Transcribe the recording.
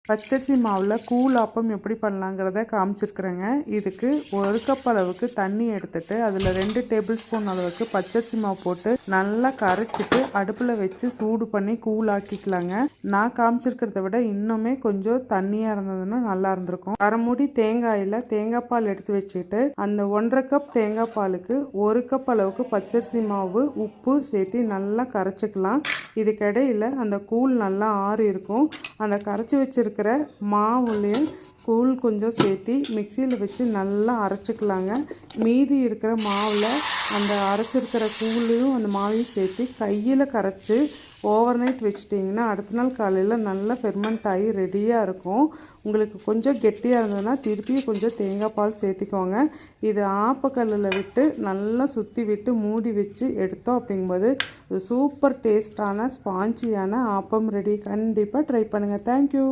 பச்சரிசி மாவில் கூழ் ஆப்பம் எப்படி பண்ணலாங்கிறத காமிச்சிருக்கிறேங்க. இதுக்கு 1 கப் அளவுக்கு தண்ணி எடுத்துட்டு அதில் 2 டேபிள் ஸ்பூன் அளவுக்கு பச்சரிசி மாவு போட்டு நல்லா கரைச்சிட்டு அடுப்பில் வச்சு சூடு பண்ணி கூழ் ஆக்கிக்கலாங்க. நான் காமிச்சிருக்கிறத விட இன்னுமே கொஞ்சம் தண்ணியாக இருந்ததுன்னா நல்லா இருந்திருக்கும். அரை மூடி தேங்காயில் தேங்காய் பால் எடுத்து வச்சுட்டு அந்த 1.5 கப் தேங்காய் பாலுக்கு 1 கப் அளவுக்கு பச்சரிசி மாவு உப்பு சேர்த்து நல்லா கரைச்சிக்கலாம். இதுக்கிடையில் அந்த கூழ் நல்லா ஆறி இருக்கும். அந்த கரைச்சி வச்சிருக்க மாவுலேயும் கூழ் கொஞ்சம் சேர்த்து மிக்சியில் வச்சு நல்லா அரைச்சிக்கலாங்க. மீதி இருக்கிற மாவில் அந்த அரைச்சிருக்கிற கூழையும் அந்த மாவையும் சேர்த்து கையில் கரைச்சி ஓவர் நைட் வச்சிட்டிங்கன்னா அடுத்த நாள் காலையில் நல்லா ஃபெர்மெண்ட் ஆகி ரெடியாக இருக்கும். உங்களுக்கு கொஞ்சம் கெட்டியாக இருந்ததுன்னா திருப்பியும் கொஞ்சம் தேங்காய் பால் சேர்த்திக்கோங்க. இது ஆப்பக்கல்லில் விட்டு நல்லா சுற்றி விட்டு மூடி வச்சு எடுத்தோம் அப்படிங்கும்போது சூப்பர் டேஸ்டான ஸ்பாஞ்சியான ஆப்பம் ரெடி. கண்டிப்பாக ட்ரை பண்ணுங்கள். தேங்க்யூ.